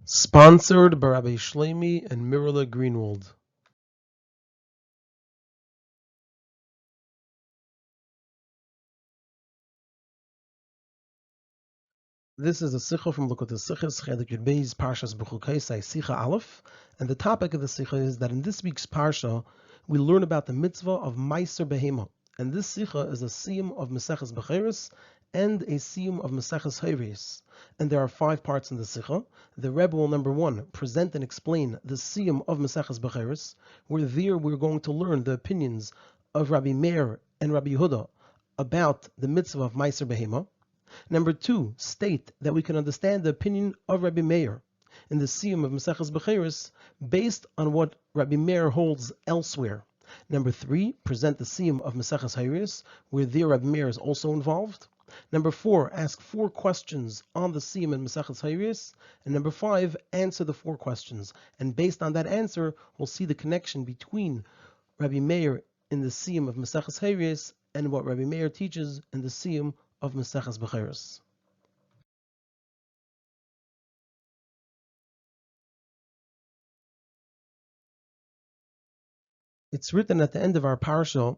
Sponsored by Rabbi Shlomi and Mirla Greenwald. This is a Sicha from Likutei Sichos, Chelek Beis, Parshas Bechukosai, Sicha Alef, and the topic of the Sicha is that in this week's Parsha, we learn about the mitzvah of Meiser Behema, and this Sicha is a Siyum of Maseches Bechoros and a Siyum of Maseches Hayres. And there are 5 parts in the Sicha. The Rebbe will, number 1, present and explain the Siyum of Maseches Bechoros, where there we're going to learn the opinions of Rabbi Meir and Rabbi Yehuda about the mitzvah of Meiser Behema. Number 2, state that we can understand the opinion of Rabbi Meir in the Siyum of Maseches Bechoros based on what Rabbi Meir holds elsewhere. Number 3, present the Siyum of Maseches Hayres, where there Rabbi Meir is also involved. Number 4, ask 4 questions on the Siyum and Maseches Hayres. And number 5, answer the 4 questions. And based on that answer, we'll see the connection between Rabbi Meir in the Siyum of Maseches Hayres and what Rabbi Meir teaches in the Siyum of Maseches Bechoros. It's written at the end of our parsha,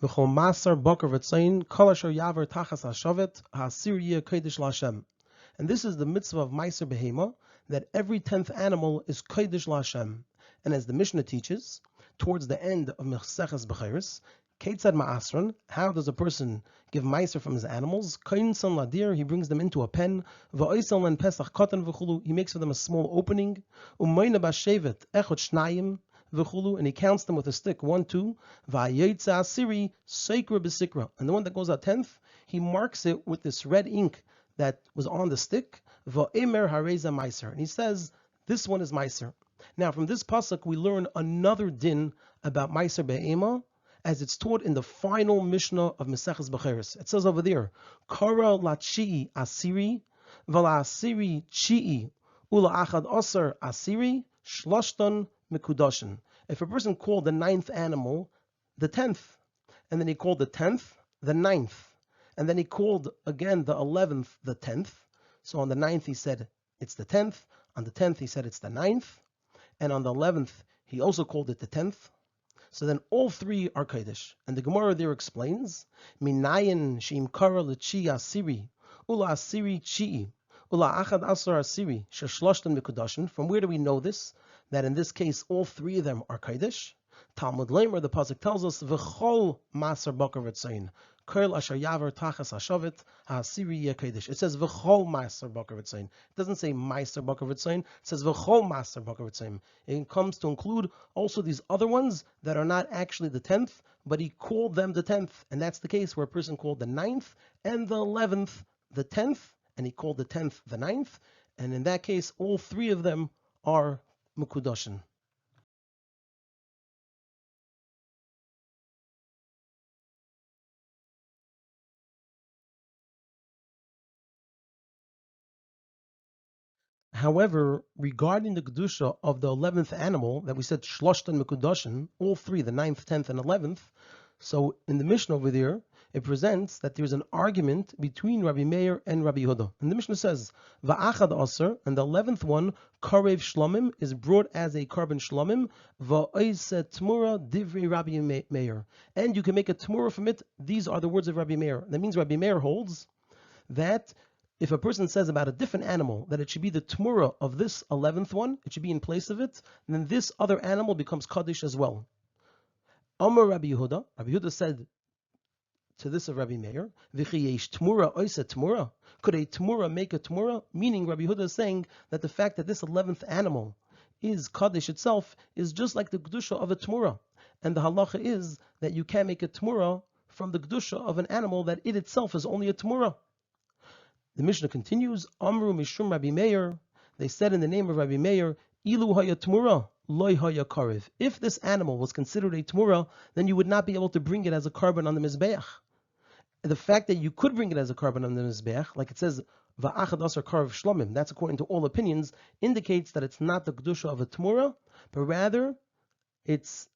"V'chol masar boker v'tzayin kol asher yaver tachas hashavet ha'asir yeh kodesh laHashem." And this is the mitzvah of Meiser Behema, that every 10th animal is kodesh laHashem. And as the Mishnah teaches, towards the end of Maseches Bechoros, Ketzad Ma'asron, how does a person give Meiser from his animals? Koinsan ladir, he brings them into a pen. Va'oisal len pesach katan v'chulu, he makes for them a small opening. Umayna b'shevet echot shnayim v'chulu, and he counts them with a stick, 1, 2. Va'yotza asiri seikra b'sikra, and the one that goes out 10th, he marks it with this red ink that was on the stick. Va'emer hareza Meiser, and he says, this one is Meiser. Now from this pasuk we learn another din about Meiser Be'ema, as it's taught in the final Mishnah of Maseches Bechoros. It says over there, Kara la chi'i asiri, v'la asiri chi'i, ula achad osar asiri, shloshton mikudoshin. If a person called the 9th animal the 10th, and then he called the 10th the 9th, and then he called again the 11th the 10th, so on the 9th he said it's the 10th, on the 10th he said it's the 9th, and on the 11th he also called it the 10th, so then all 3 are Kodesh. And the Gemara there explains, Minayin sheim kara l'chi asiri, ula asiri chi'i, ula achad asar asiri, sheshloshtan mikudashin. From where do we know this? That in this case all 3 of them are Kodesh. Talmud Lamer, the pasuk tells us, v'chol maser bakar v'tzayin, kol asher yaver tachas hashavet ha'asiri yeh kodesh. It says v'chol maser bakar v'tzayin. It doesn't say maser bakar v'tzayin. It says v'chol maser bakar v'tzayin. It comes to include also these other ones that are not actually the 10th, but he called them the 10th, and that's the case where a person called the 9th and the 11th the 10th, and he called the 10th the 9th, and in that case all 3 of them are mukudoshin. However, regarding the Kedusha of the 11th animal, that we said Shloshtan Mekudoshin, all 3, the 9th, 10th, and 11th, so in the Mishnah over there, it presents that there's an argument between Rabbi Meir and Rabbi Yehuda. And the Mishnah says, Va'achad Aser, and the 11th one, Karev Shlomim, is brought as a carbon Shlomim, Va'oise Tmura Divri Rabbi Meir. And you can make a Tmura from it. These are the words of Rabbi Meir. That means Rabbi Meir holds that if a person says about a different animal that it should be the tmura of this 11th one, it should be in place of it, then this other animal becomes kaddish as well. Amar Rabbi Yehuda said to this of Rabbi Meir, V'chiyesh tmura oise tmura. Could a tmura make a tmura? Meaning Rabbi Yehuda is saying that the fact that this 11th animal is kaddish itself is just like the kedusha of a tmura. And the halacha is that you can't make a tmura from the kedusha of an animal that it itself is only a tmura. The Mishnah continues, Amru Mishum Rabbi Meir, they said in the name of Rabbi Meir, Ilu haya tmura, loy haya karev. If this animal was considered a tmura, then you would not be able to bring it as a carbon on the Mizbeach. The fact that you could bring it as a carbon on the Mizbeach, like it says, Va'achad asar karev shlomim, that's according to all opinions, indicates that it's not the kedusha of a tmura, but rather it's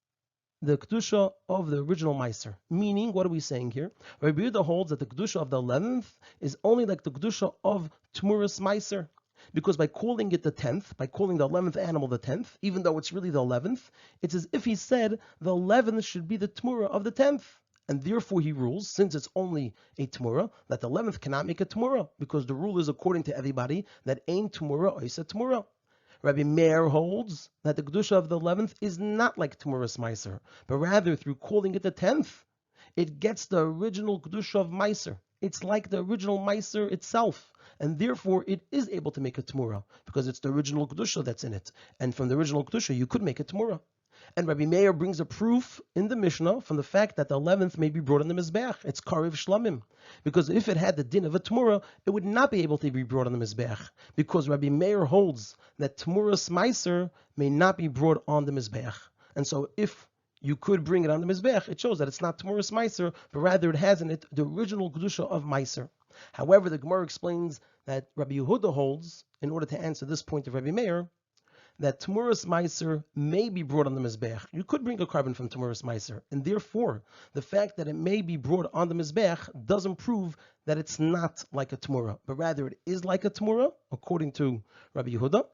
the kedusha of the original meiser. Meaning, what are we saying here? Rabbi Yehuda holds that the kedusha of the 11th is only like the kedusha of tmuras meiser. Because by calling it the 10th, by calling the 11th animal the 10th, even though it's really the 11th, it's as if he said the 11th should be the Tmura of the 10th. And therefore he rules, since it's only a Tmura, that the 11th cannot make a Tmura, because the rule is according to everybody that Ein Tmura Oisa Tmura. Rabbi Meir holds that the Kedusha of the 11th is not like Tmuras Meiser, but rather through calling it the 10th, it gets the original Kedusha of Meiser. It's like the original Meiser itself, and therefore it is able to make a Tmura, because it's the original Kedusha that's in it. And from the original Kedusha, you could make a Tmura. And Rabbi Meir brings a proof in the Mishnah from the fact that the 11th may be brought on the Mizbeach. It's Karev Shlamim. Because if it had the din of a Tmura, it would not be able to be brought on the Mizbeach. Because Rabbi Meir holds that Tmuras Meiser may not be brought on the Mizbeach. And so if you could bring it on the Mizbeach, it shows that it's not Tmuras Meiser, but rather it has in it the original Kedusha of Meiser. However, the Gemara explains that Rabbi Yehuda holds, in order to answer this point of Rabbi Meir, that Tmuras Meiser may be brought on the Mizbeach. You could bring a carbon from Tmuras Meiser, and therefore, the fact that it may be brought on the Mizbeach doesn't prove that it's not like a Tmura, but rather it is like a Tmura, according to Rabbi Yehuda,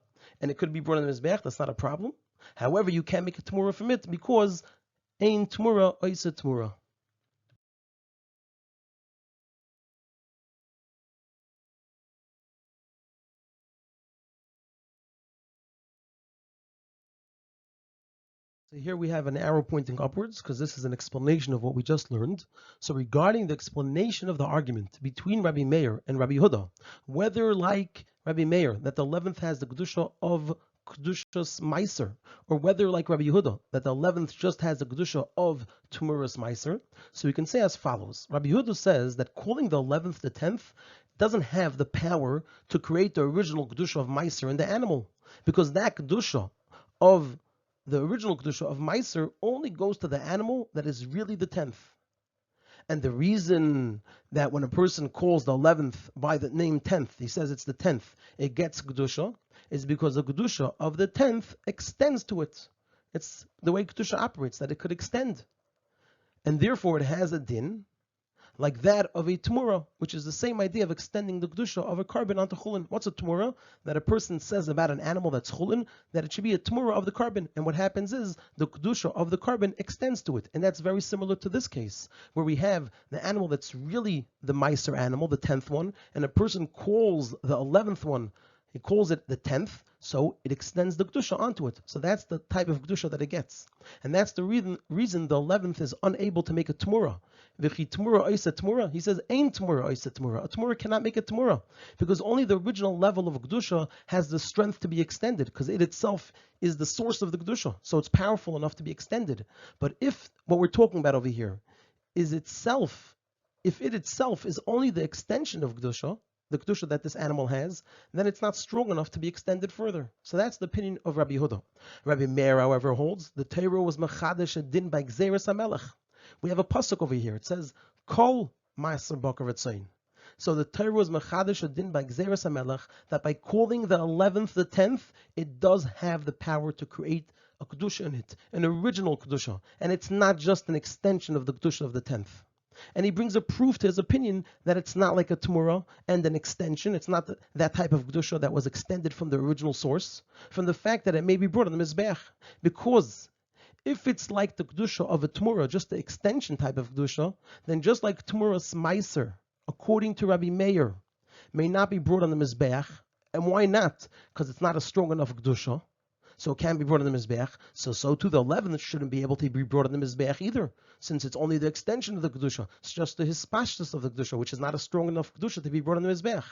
and it could be brought on the Mizbeach, that's not a problem. However, you can make a Tmura from it, because Ein Tmura Oisa Tmura. So here we have an arrow pointing upwards, because this is an explanation of what we just learned. So regarding the explanation of the argument between Rabbi Meir and Rabbi Yehuda, whether like Rabbi Meir, that the 11th has the Kedusha of Kedushas Meiser, or whether like Rabbi Yehuda, that the 11th just has the Kedusha of Tmuras Meiser, so we can say as follows. Rabbi Yehuda says that calling the 11th the 10th doesn't have the power to create the original Kedusha of Meiser in the animal, because that Kedusha of the original Kedusha of Meiser only goes to the animal that is really the 10th. And the reason that when a person calls the 11th by the name 10th, he says it's the 10th, it gets Kedusha, is because the Kedusha of the 10th extends to it. It's the way Kedusha operates, that it could extend. And therefore it has a din, like that of a Tmura, which is the same idea of extending the Kedusha of a carbon onto Chulin. What's a Tmura? That a person says about an animal that's Chulin, that it should be a Tmura of the carbon. And what happens is, the Kedusha of the carbon extends to it. And that's very similar to this case, where we have the animal that's really the Meiser animal, the 10th one, and a person calls the 11th one, he calls it the 10th, so it extends the Kedusha onto it. So that's the type of Kedusha that it gets. And that's the reason the 11th is unable to make a Tmura. V'chi Tmura oisa Tmura, he says, Ein Tmura oisa Tmura. A Tmura cannot make a Tmura, because only the original level of Kedusha has the strength to be extended, because it itself is the source of the Kedusha, so it's powerful enough to be extended. But if what we're talking about over here is itself, if it itself is only the extension of Kedusha, the Kedusha that this animal has, then it's not strong enough to be extended further. So that's the opinion of Rabbi Yehuda. Rabbi Meir, however, holds the Torah was mechadesh a din by Gzeres HaMelech. We have a pasuk over here. It says, Kol Maser Boker V'Tzayin. So the Torah was mechadesh a din by Gzeres HaMelech, that by calling the 11th the 10th, it does have the power to create a Kedusha in it, an original Kedusha. And it's not just an extension of the Kedusha of the 10th. And he brings a proof to his opinion that it's not like a Tmura and an extension. It's not that type of Kedusha that was extended from the original source, from the fact that it may be brought on the Mizbeach. Because if it's like the Kedusha of a Tmura, just the extension type of Kedusha, then just like Tmuras Meiser, according to Rabbi Meir, may not be brought on the Mizbeach. And why not? Because it's not a strong enough Kedusha, so it can be brought on the Mizbeach. So too the 11th shouldn't be able to be brought on the Mizbeach either, since it's only the extension of the Kedusha. It's just the hispashtus of the Kedusha, which is not a strong enough Kedusha to be brought on the Mizbeach.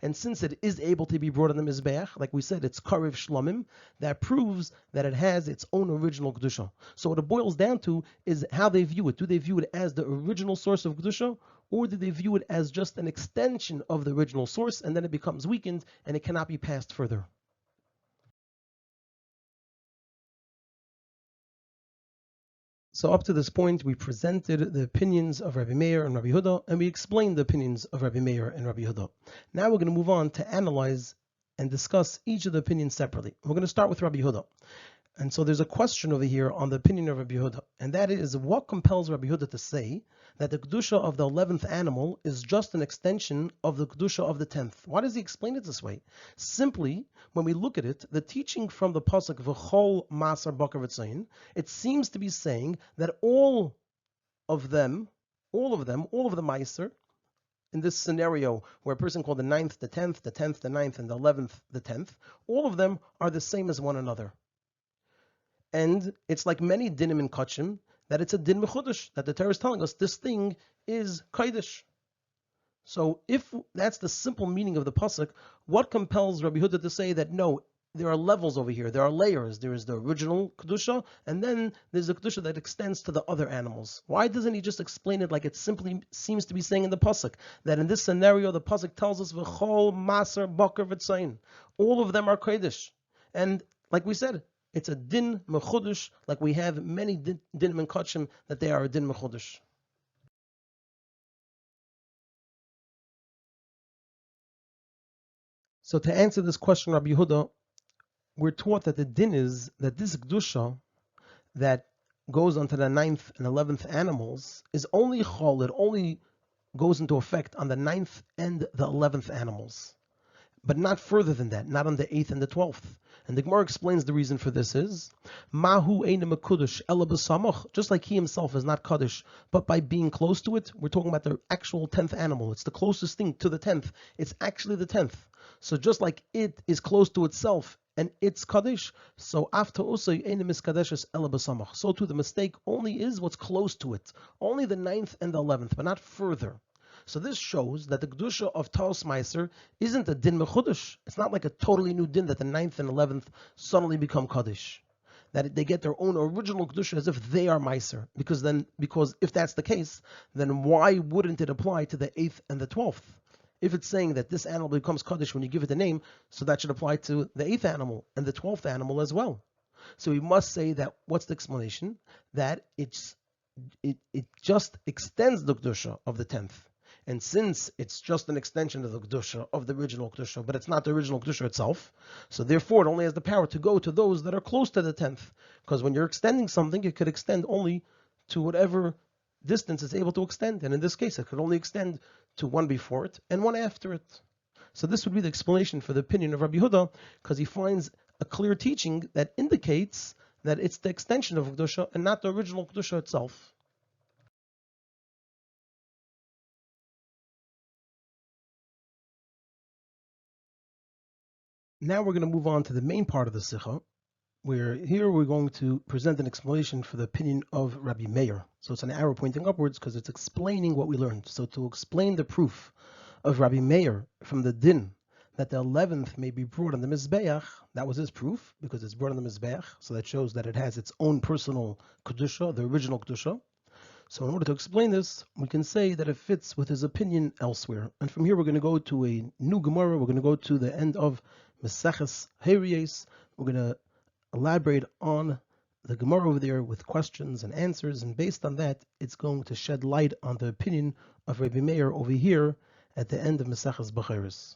And since it is able to be brought on the Mizbeach, like we said, it's Karev Shlamim, that proves that it has its own original Kedusha. So what it boils down to is how they view it. Do they view it as the original source of Kedusha, or do they view it as just an extension of the original source, and then it becomes weakened and it cannot be passed further? So up to this point, we presented the opinions of Rabbi Meir and Rabbi Yehuda, and we explained the opinions of Rabbi Meir and Rabbi Yehuda. Now we're going to move on to analyze and discuss each of the opinions separately. We're going to start with Rabbi Yehuda. And so there's a question over here on the opinion of Rabbi Yehuda, and that is, what compels Rabbi Yehuda to say that the kedusha of the 11th animal is just an extension of the kedusha of the 10th? Why does he explain it this way? Simply, when we look at it, the teaching from the pasuk v'chol masar bakar v'tzayin, it seems to be saying that all of the meiser, in this scenario where a person called the 9th, the 10th, the 10th, the 9th, and the 11th, the 10th, all of them are the same as one another. And it's like many dinim in kachim, that it's a din mechudesh, that the Torah is telling us this thing is kodesh. So if that's the simple meaning of the pasuk, what compels Rabbi Yehuda to say that no, there are levels over here, there are layers, there is the original kedusha, and then there's a kedusha that extends to the other animals? Why doesn't he just explain it like it simply seems to be saying in the pasuk, that in this scenario the pasuk tells us v'chol maser bakar v'tzayin, all of them are kodesh, and like we said, it's a din mechudesh, like we have many dinim in kachim that they are a din mechudesh. So to answer this question, Rabbi Yehuda, we're taught that the din is that this kedusha that goes onto the 9th and 11th animals is only chol, it only goes into effect on the 9th and the 11th animals, but not further than that, not on the 8th and the 12th. And the Gemara explains the reason for this is Mahu Eina Mekudesh Ela B'Samach, just like he himself is not Kaddish, but by being close to it, we're talking about the actual 10th animal. It's the closest thing to the 10th. It's actually the 10th. So just like it is close to itself and it's Kaddish, so after Usay Eina Miskadeshes Ela B'Samach. So too the mistake only is what's close to it, only the 9th and the 11th, but not further. So this shows that the kedusha of Taos Meiser isn't a din mechudesh. It's not like a totally new din that the 9th and 11th suddenly become kaddish. That they get their own original kedusha as if they are Meiser. Because if that's the case, then why wouldn't it apply to the 8th and the 12th? If it's saying that this animal becomes kaddish when you give it a name, so that should apply to the 8th animal and the 12th animal as well. So we must say that, what's the explanation? That it just extends the kedusha of the 10th. And since it's just an extension of the kedusha of the original kedusha, but it's not the original kedusha itself, so therefore it only has the power to go to those that are close to the 10th. Because when you're extending something, it could extend only to whatever distance it's able to extend. And in this case, it could only extend to one before it and one after it. So this would be the explanation for the opinion of Rabbi Yehuda, because he finds a clear teaching that indicates that it's the extension of kedusha and not the original kedusha itself. Now we're going to move on to the main part of the Sicha, where here we're going to present an explanation for the opinion of Rabbi Meir. So it's an arrow pointing upwards because it's explaining what we learned. So to explain the proof of Rabbi Meir from the din that the 11th may be brought on the Mizbeach, that was his proof, because it's brought on the Mizbeach, so that shows that it has its own personal Kedusha, the original Kedusha. So in order to explain this, we can say that it fits with his opinion elsewhere. And from here we're going to go to a new Gemara, we're going to go to the end of Maseches Hayrios. We're going to elaborate on the Gemara over there with questions and answers, and based on that, it's going to shed light on the opinion of Rabbi Meir over here at the end of Maseches Bechoros.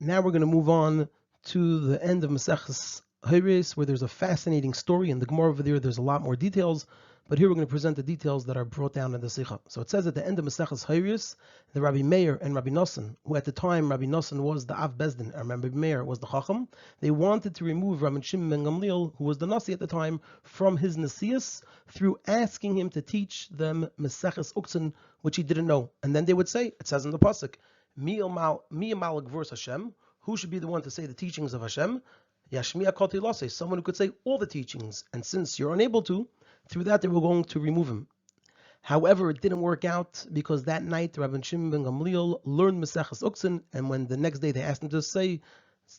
Now we're going to move on to the end of Maseches Hayrios, where there's a fascinating story. In the Gemara over there's a lot more details, but here we're going to present the details that are brought down in the Sicha. So it says at the end of Maseches Hayrios, the Rabbi Meir and Rabbi Nosson, who at the time Rabbi Nosson was the Av Bezdin and Rabbi Meir was the Chacham, they wanted to remove Rabbi Shimon ben Gamliel, who was the Nasi at the time, from his Nasias through asking him to teach them Maseches Uktzin, which he didn't know. And then they would say, it says in the pasuk, Mi amal gvurs Hashem, who should be the one to say the teachings of Hashem? Yashmiya koti lase, someone who could say all the teachings. And since you're unable to, through that they were going to remove him. However, it didn't work out because that night Rabbi Shimon ben Gamliel learned Maseches Uktzin, and when the next day they asked him to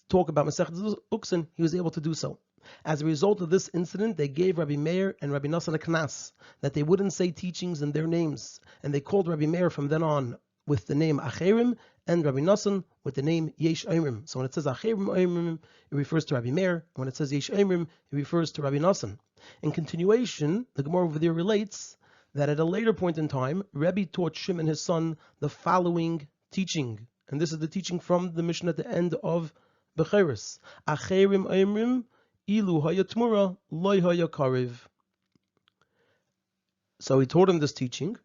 talk about Maseches Uktzin, he was able to do so. As a result of this incident, they gave Rabbi Meir and Rabbi Nosson a knas, that they wouldn't say teachings in their names, and they called Rabbi Meir from then on with the name Acherim, and Rabbi Nosson with the name Yesh Omrim. So when it says Acherim Omrim, it refers to Rabbi Meir. When it says Yesh Omrim, it refers to Rabbi Nosson. In continuation, the Gemara over there relates that at a later point in time, Rebbe taught Shimon his son the following teaching. And this is the teaching from the Mishnah at the end of Bechoros. Acherim oimrim ilu haya tmura loy haya karev. So he taught him this teaching,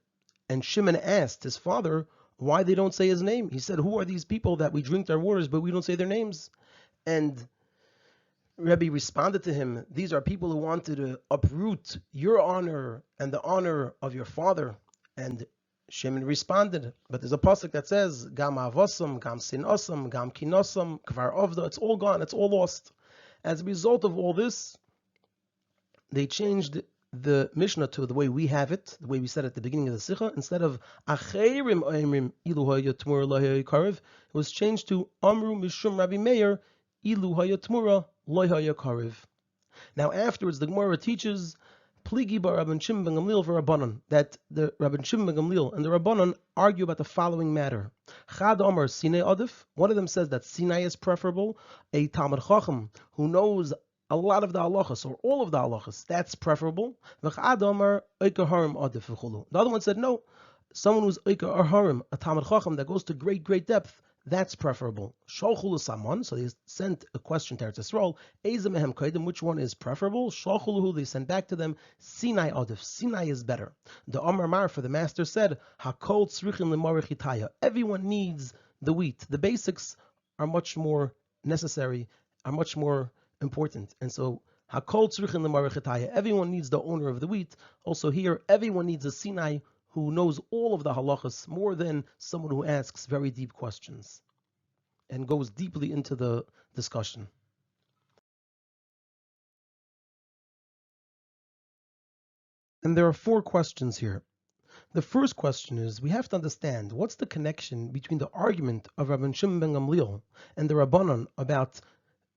and Shimon asked his father why they don't say his name. He said, who are these people that we drink their waters, but we don't say their names? And Rebbe responded to him, these are people who wanted to uproot your honor and the honor of your father. And Shimon responded, but there's a pasuk that says, Gam avosam, gam sinasam, gam kinosam, kvar ovda, it's all gone, it's all lost. As a result of all this, they changed the Mishnah to the way we have it, the way we said at the beginning of the Sicha. Instead of Acherim Oimrim Ilu Haya Tmura Lo Haya Karev, it was changed to Amru Mishum Rabbi Meir Ilu Haya Tmura Lo Haya Karev. Now afterwards, the Gemara teaches Pligi Bar Rabban Shimon ben Gamliel for Rabbanon, that the Rabban Shimon ben Gamliel and the Rabbanon argue about the following matter. Chad Amar Sinai Adif. One of them says that Sinai is preferable. A Talmud Chacham who knows a lot of the halachas, or all of the halachas, that's preferable. The other one said, no, someone who's Oikar Harim, a Talmud Chacham that goes to great, great depth, that's preferable. So they sent a question to Eretz Yisrael, which one is preferable? They sent back to them, Sinai Adif, Sinai is better. The Amar Mar, for the master said, everyone needs the wheat. The basics are much more necessary, are much more important. And so everyone needs the owner of the wheat. Also here, everyone needs a Sinai who knows all of the halachas more than someone who asks very deep questions and goes deeply into the discussion. And there are 4 questions here. The first question is, we have to understand what's the connection between the argument of Rabban Shimon ben Gamliel and the Rabbanon about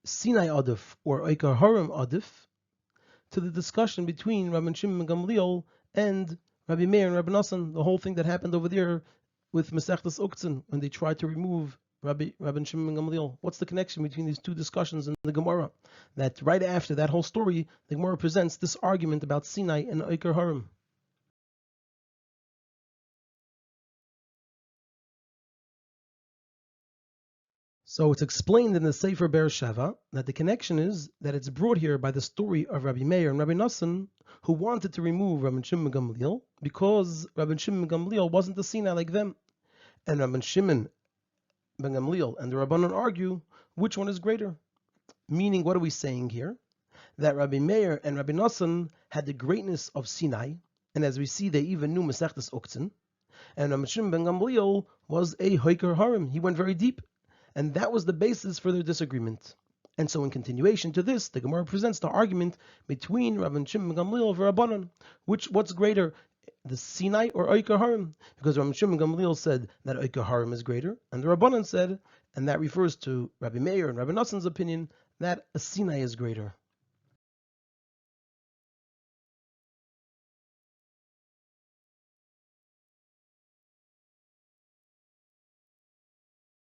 Sinai Adif or Oikar Harim Adif to the discussion between Rabban Shimon ben Gamliel and Rabbi Meir and Rabbi Nassan, the whole thing that happened over there with Maseches Uktzin when they tried to remove Rabban Shimon ben Gamliel. What's the connection between these 2 discussions in the Gemara? That right after that whole story, the Gemara presents this argument about Sinai and Oikar Harim. So it's explained in the Sefer Be'er Sheva that the connection is that it's brought here by the story of Rabbi Meir and Rabbi Nassan, who wanted to remove Rabban Shimon ben Gamliel because Rabban Shimon ben Gamliel wasn't a Sinai like them. And Rabban Shimon ben Gamliel and the Rabbanon argue which one is greater. Meaning, what are we saying here? That Rabbi Meir and Rabbi Nassan had the greatness of Sinai, and as we see, they even knew Maseches Uktzin. And Rabban Shimon ben Gamliel was a Hoiker Harim. He went very deep. And that was the basis for their disagreement. And so in continuation to this, the Gemara presents the argument between Rabban Shimon ben Gamliel and Rabbanon. What's greater, the Sinai or Oikar Harim? Because Rabban Shimon ben Gamliel said that Oikar Harim is greater, and the Rabbanon said, and that refers to Rabbi Meir and Rabbi Nassan's opinion, that a Sinai is greater.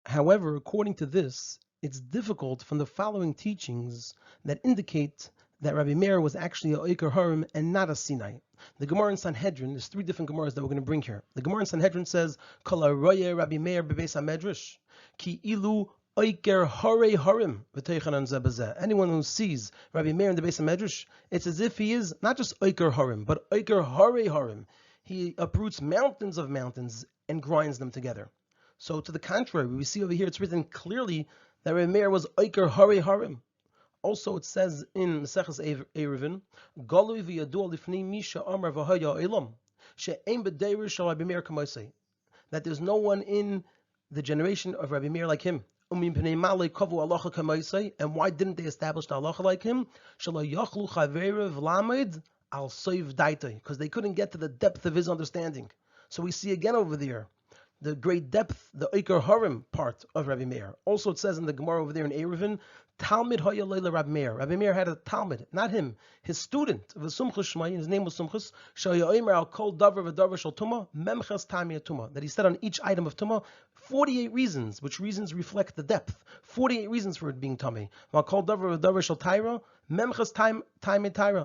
However, according to this, it's difficult from the following teachings that indicate that Rabbi Meir was actually a Oikar Harim and not a Sinai. The Gemara in Sanhedrin, there's 3 different Gemaras that we're going to bring here. The Gemara in Sanhedrin says, Kol haroye Rabbi Meir bebeis hamedrash, ki ilu Oikar Harei Harim v'teichanan zeh b'zeh. Anyone who sees Rabbi Meir in the Beis HaMedrash, it's as if he is not just Oikar Harim, but Oikar Harei Harim. He uproots mountains of mountains and grinds them together. So to the contrary, we see over here it's written clearly that Rabbi Meir was Oikar Harei Harim. Also it says in Maseches Eruvin, Galui v'yadua lifnei misha amar v'haya elam, she'ein b'deirish shel Rabbi Meir kamoisei, that there's no one in the generation of Rabbi Meir like him. And why didn't they establish the halacha like him? Because they couldn't get to the depth of his understanding. So we see again over there the great depth, the Oikar Harim part of Rabbi Meir. Also it says in the Gemara over there in Eruvin, Talmid Haya Leila Rabbi Meir. Rabbi Meir had a Talmud, not him, his student, his name was Sumchus, that he said on each item of Tumah, 48 reasons, which reasons reflect the depth. 48 reasons for it being Tameh.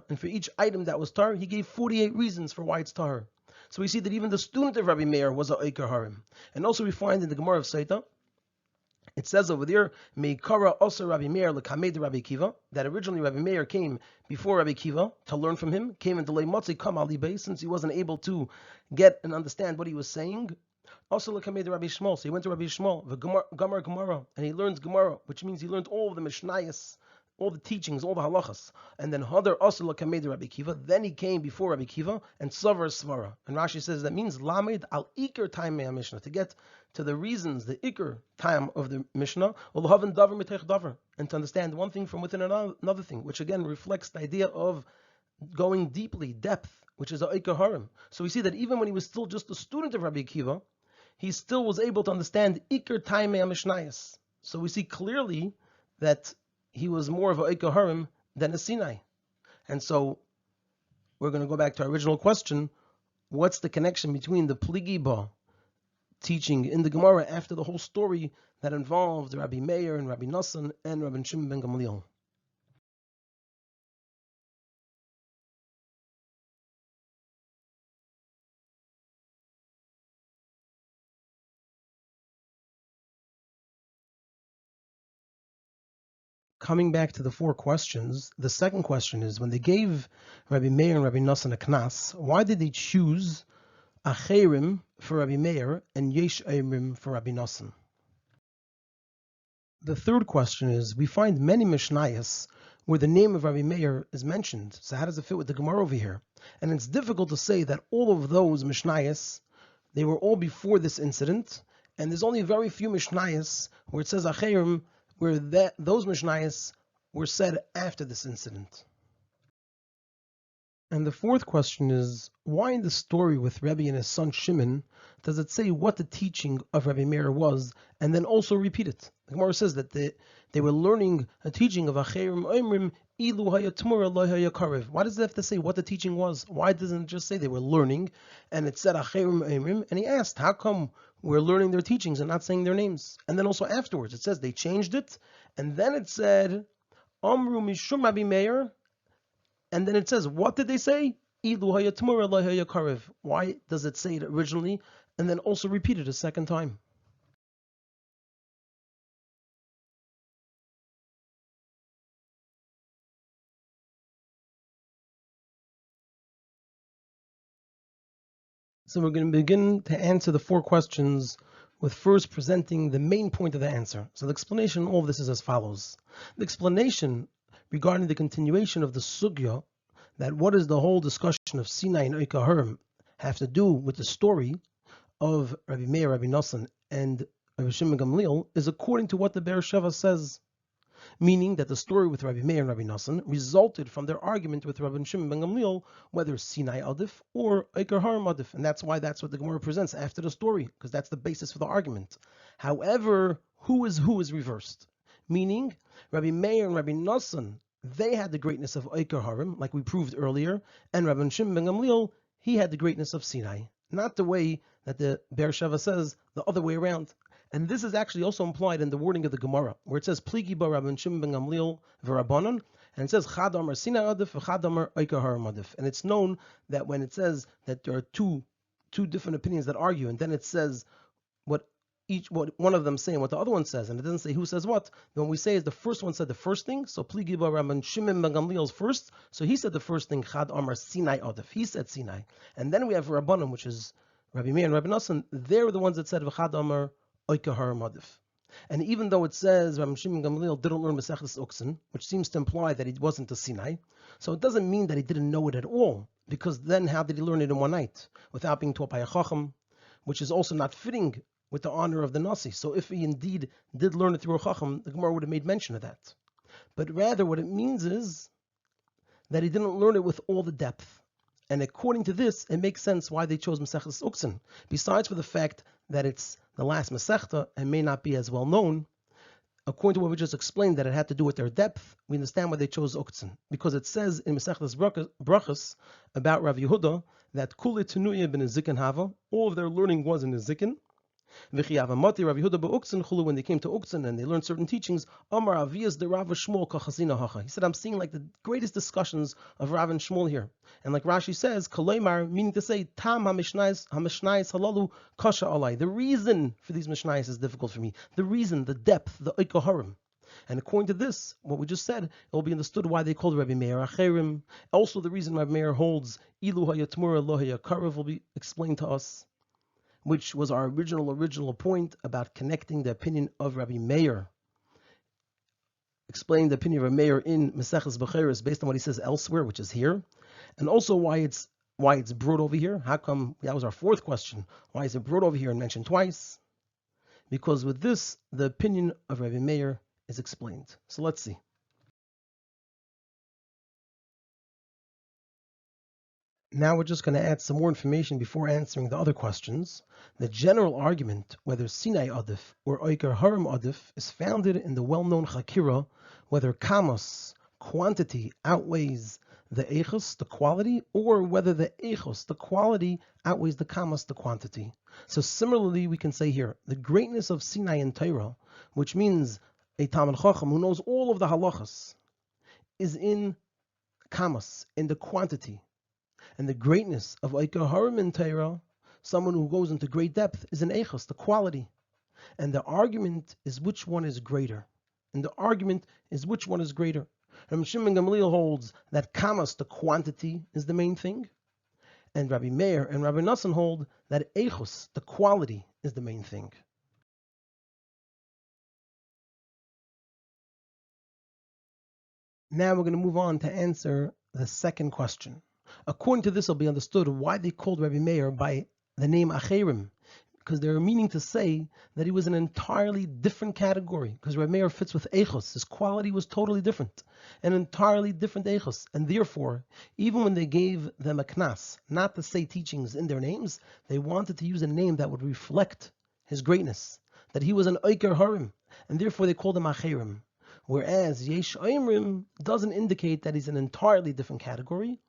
And for each item that was tar, he gave 48 reasons for why it's tar. So we see that even the student of Rabbi Meir was a Eiker Harim. And also we find in the Gemara of Saita, it says over there, Meikara also Rabbi Meir l'kamed Rabbi Kiva, that originally Rabbi Meir came before Rabbi Kiva to learn from him, came into Leimotzi Kam Ali Beis, since he wasn't able to get and understand what he was saying. Also l'kamed Rabbi Shmuel, so he went to Rabbi Shmuel, the Gemara, and he learns Gemara, which means he learned all of the Mishnayos, all the teachings, all the halachas. And then Hadar also l'kamed Rabbi Kiva, then he came before Rabbi Kiva, and Savar Svara. And Rashi says that means Lamed al Iker time Mishnah, to get to the reasons, the Iker time of the Mishnah, and to understand one thing from within another thing, which again reflects the idea of going deeply, depth, which is a Iker Harim. So we see that even when he was still just a student of Rabbi Kiva, he still was able to understand Iker time Mishnayos. So we see clearly that he was more of a Eiker Harim than a Sinai. And so we're going to go back to our original question. What's the connection between the Pligi Ba teaching in the Gemara after the whole story that involved Rabbi Meir and Rabbi Nassan and Rabbi Shimon ben Gamliel? Coming back to the four questions, the second question is, when they gave Rabbi Meir and Rabbi Nassan a knas, why did they choose Acherim for Rabbi Meir and Yesh Eirim for Rabbi Nassan? The third question is, we find many Mishnayos where the name of Rabbi Meir is mentioned. So how does it fit with the Gemara over here? And it's difficult to say that all of those Mishnayos, they were all before this incident, and there's only very few Mishnayos where it says Acherim, where those Mishnayos were said after this incident. And the fourth question is, why in the story with Rebbe and his son Shimon does it say what the teaching of Rabbi Meir was, and then also repeat it? The Gemara says that they were learning a teaching of Acherim Oimrim Ilu Haya Tmura Lo Haya Karev. Why does it have to say what the teaching was? Why doesn't it just say they were learning, and it said Acherim Oimrim, and he asked, how come we're learning their teachings and not saying their names? And then also afterwards, it says they changed it, and then it said Amru Mishum Rabbi Meir, and then it says, what did they say? Ilu Haya Tmura Lo Haya Karev. Why does it say it originally and then also repeat it a second time? So we're going to begin to answer the four questions with first presenting the main point of the answer. So the explanation of all of this is as follows. The explanation regarding the continuation of the sugya, that what is the whole discussion of Sinai and Eiker Harim have to do with the story of Rabbi Meir, Rabbi Nassan, and Rabbi Shimon Gamliel, is according to what the Be'er Sheva says. Meaning that the story with Rabbi Meir and Rabbi Nassan resulted from their argument with Rabbi Shimon ben Gamliel, whether Sinai Alef or Eiker Harim Alef, and that's why that's what the Gemara presents after the story, because that's the basis for the argument. However, who is reversed? Meaning, Rabbi Meir and Rabbi Nassan, they had the greatness of Eiker Harim, like we proved earlier, and Rabbi Shimon ben Gamliel, he had the greatness of Sinai. Not the way that the Be'er Sheva says, the other way around. And this is actually also implied in the wording of the Gemara, where it says Pligi ba Rabban Shimon ben Gamliel v'Rabbanon, and it says Chad Amar Sinai Adif v'Chad Amar Eiker Harim Adif. And it's known that when it says that there are two different opinions that argue, and then it says what one of them say and what the other one says, and it doesn't say who says what. Then what we say is the first one said the first thing, so Pligi ba Rabban Shimon ben Gamliel's first, so he said the first thing, Chad Amar Sinai Adif. He said Sinai, and then we have Rabbanon, which is Rabbi Meir and Rabbi Nassan. They're the ones that said v'Chad Amar Eiker Harim Adif. And even though it says Rabbi Shimon Gamliel didn't learn Maseches Uksin, which seems to imply that he wasn't a Sinai, so it doesn't mean that he didn't know it at all, because then how did he learn it in one night without being taught by a Chacham, which is also not fitting with the honor of the Nasi. So if he indeed did learn it through a Chacham, the Gemara would have made mention of that. But rather what it means is that he didn't learn it with all the depth. And according to this, it makes sense why they chose Maseches Uksin. Besides for the fact that it's the last Masechta and may not be as well known, according to what we just explained, that it had to do with their depth, we understand why they chose Uktzin. Because it says in Masechtas Brachas about Rav Yehuda that Kule Tenuya ben Zikin Hava, all of their learning was in the Zikin, When they came to Uktzin and they learned certain teachings, he said, I'm seeing like the greatest discussions of Rav and Shmuel here. And like Rashi says, Kaleimar, meaning to say, Tam HaMishnayis halalu kasha alai. The reason for these Mishnayis is difficult for me. The reason, the depth, the Oikoharim. And according to this, what we just said, it will be understood why they called Rabbi Meir Acherim. Also, the reason Rabbi Meir holds Ilu Hayatmura Lo Hayakarav will be explained to us, which was our original point about connecting the opinion of Rabbi Meir, explaining the opinion of Rabbi Meir in Maseches Bechoros based on what he says elsewhere, which is here, and also why it's brought over here. How come? That was our fourth question. Why is it brought over here and mentioned twice? Because with this, the opinion of Rabbi Meir is explained. So let's see. Now we're just going to add some more information before answering the other questions. The general argument, whether Sinai Adif or Oiker Haram Adif, is founded in the well-known Chakira, whether Kamos, quantity, outweighs the Eichos, the quality, or whether the Eichos, the quality, outweighs the Kamos, the quantity. So similarly, we can say here, the greatness of Sinai and Torah, which means a Talmid Chacham who knows all of the halachas, is in Kamos, in the quantity. And the greatness of Oiker Haram in Torah, someone who goes into great depth, is an Eichos, the quality. And the argument is which one is greater. And Shimon Gamliel holds that Kamos, the quantity, is the main thing. And Rabbi Meir and Rabbi Nassan hold that Eichos, the quality, is the main thing. Now we're going to move on to answer the second question. According to this, it'll be understood why they called Rabbi Meir by the name Acherim, because they're meaning to say that he was an entirely different category, because Rabbi Meir fits with Eichos. His quality was totally different, an entirely different Eichos, and therefore, even when they gave them a knas, not to say teachings in their names, they wanted to use a name that would reflect his greatness, that he was an Oiker Harim, and therefore they called him Acherim. Whereas Yesh Oimrim doesn't indicate that he's an entirely different category,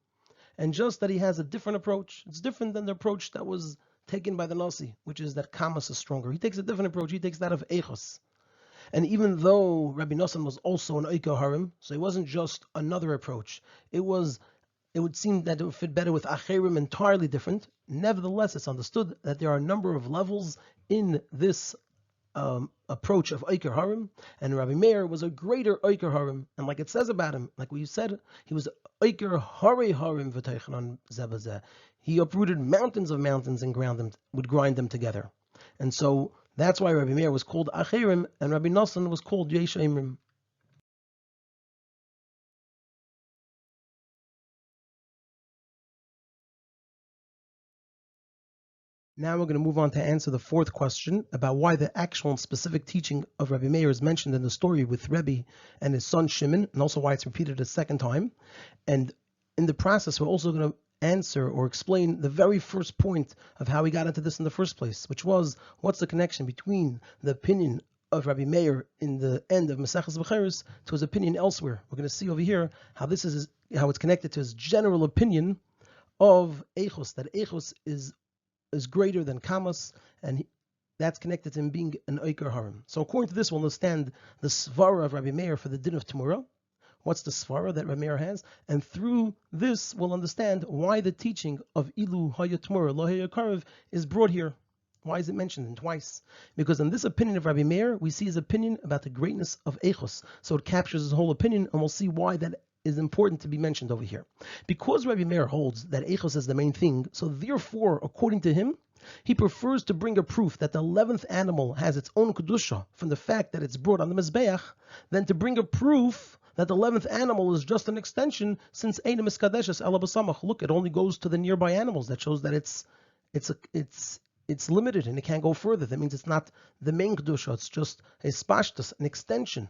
and just that he has a different approach. It's different than the approach that was taken by the Nasi, which is that Kamos is stronger. He takes a different approach. He takes that of Eichos. And even though Rabbi Nosson was also an Oiker Harim, so it wasn't just another approach. It would seem that it would fit better with Acherim, entirely different. Nevertheless, it's understood that there are a number of levels in this approach of Oiker Harim, and Rabbi Meir was a greater Oiker Harim, and like it says about him, like we said, he was Oiker Hari Harim v'teichanan zebazeh. He uprooted mountains of mountains and would grind them together. And so that's why Rabbi Meir was called Acherim, and Rabbi Nosson was called Yesh Oimrim. Now we're going to move on to answer the fourth question about why the actual and specific teaching of Rabbi Meir is mentioned in the story with Rebbe and his son Shimon, and also why it's repeated a second time. And in the process, we're also going to answer or explain the very first point of how we got into this in the first place, which was what's the connection between the opinion of Rabbi Meir in the end of Maseches Bechoros to his opinion elsewhere. We're going to see over here how it's connected to his general opinion of Eichos, that Eichos is greater than Kamos, and that's connected to him being an Oiker Harim. So according to this, we'll understand the Svara of Rabbi Meir for the Din of Tamura. What's the Svara that Rabbi Meir has? And through this, we'll understand why the teaching of Ilu Haya Tamura Lo Haya Karev is brought here. Why is it mentioned twice? Because in this opinion of Rabbi Meir, we see his opinion about the greatness of Eichos. So it captures his whole opinion, and we'll see why that is important to be mentioned over here. Because Rabbi Meir holds that Eichos is the main thing, so therefore, according to him, he prefers to bring a proof that the 11th animal has its own Kedusha from the fact that it's brought on the Mizbeach, than to bring a proof that the 11th animal is just an extension, since Eina Miskadeshes Ela B'Samach. Look, it only goes to the nearby animals. That shows that it's limited and it can't go further. That means it's not the main Kedusha, it's just a spashtus, an extension.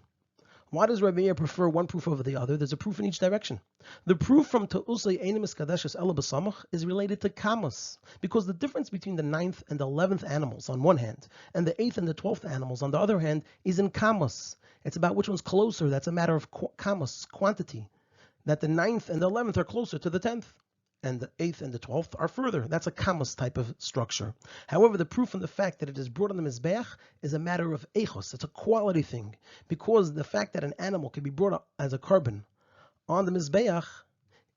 Why does Rabbi Meir prefer one proof over the other? There's a proof in each direction. The proof from Te'usay Eina Miskadeshes Ela B'Samach is related to Kamos, because the difference between the 9th and the 11th animals on one hand, and the 8th and the 12th animals on the other hand, is in Kamos. It's about which one's closer. That's a matter of Kamos, quantity. That the 9th and the 11th are closer to the 10th. and the 8th and the 12th are further. That's a kamos type of structure. However, the proof from the fact that it is brought on the Mizbeach is a matter of echos. It's a quality thing, because the fact that an animal can be brought up as a carbon on the Mizbeach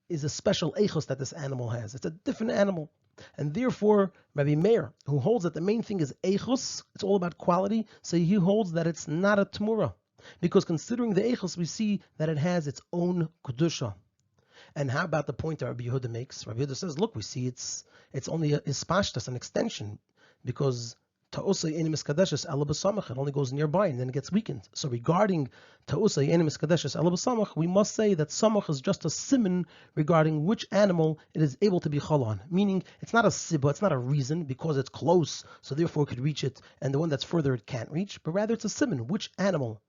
is a special echos that this animal has. It's a different animal. And therefore, Rabbi Meir, who holds that the main thing is echos, it's all about quality, so he holds that it's not a tmura. Because considering the echos, we see that it has its own kedusha. And how about the point that Rabbi Yehuda makes? Rabbi Yehuda says, look, we see it's only a ispashtas, an extension, because ta'usay enim iskadeshes ela b'samach, it only goes nearby and then it gets weakened. So regarding ta'usay enim iskadeshes ela b'samach, we must say that samach is just a siman regarding which animal it is able to be chol on. Meaning, it's not a sibba, it's not a reason, because it's close, so therefore it could reach it, and the one that's further it can't reach, but rather it's a siman, which animal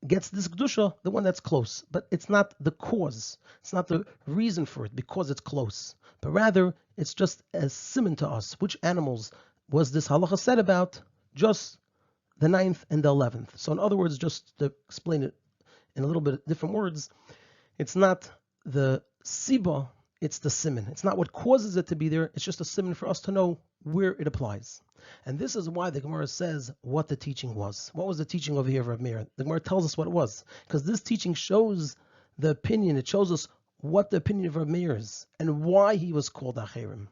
gets this kedusha, the one that's close. But it's not the cause. It's not the reason for it because it's close. But rather, it's just a siman to us. Which animals was this halacha said about? Just the 9th and the 11th. So in other words, just to explain it in a little bit different words, it's not the siba, it's the siman. It's not what causes it to be there. It's just a siman for us to know where it applies. And this is why the Gemara says what the teaching was. What was the teaching over here of Rabbi Meir? The Gemara tells us what it was. Because this teaching shows the opinion. It shows us what the opinion of Rabbi Meir is and why he was called Acherim.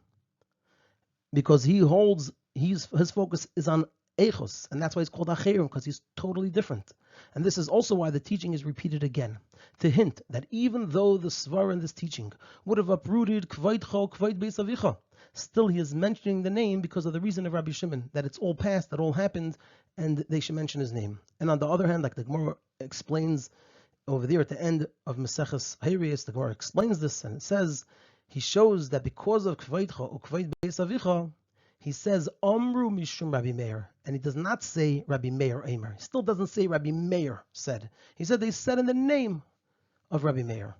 Because he holds, his focus is on Echos. And that's why he's called Acherim, because he's totally different. And this is also why the teaching is repeated again. To hint that even though the Svar in this teaching would have uprooted Kvaidcha, Kvaid Beis Avicha, still he is mentioning the name because of the reason of Rabbi Shimon, that it's all past, that all happened, and they should mention his name. And on the other hand, like the Gemara explains over there at the end of Maseches Hayrius, the Gemara explains this, and it says, he shows that because of Kvaidcha or Kvaid Beis Avicha, he says, Amru Mishum Rabbi Meir, and he does not say Rabbi Meir Eimer. He still doesn't say Rabbi Meir said. He said they said in the name of Rabbi Meir.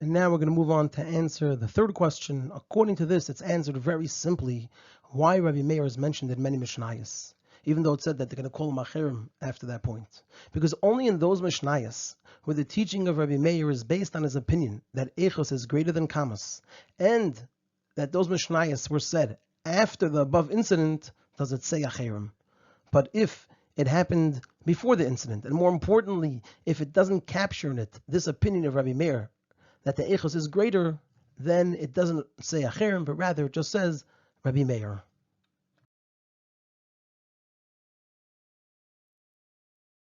And now we're going to move on to answer the third question. According to this, it's answered very simply why Rabbi Meir is mentioned in many Mishnayos, even though it said that they're going to call him Acherim after that point. Because only in those Mishnayos where the teaching of Rabbi Meir is based on his opinion that Echos is greater than Kamas, and that those Mishnayos were said after the above incident, does it say Acherim. But if it happened before the incident, and more importantly, if it doesn't capture in it this opinion of Rabbi Meir, that the Echos is greater, then it doesn't say Acherim, but rather it just says Rabbi Meir.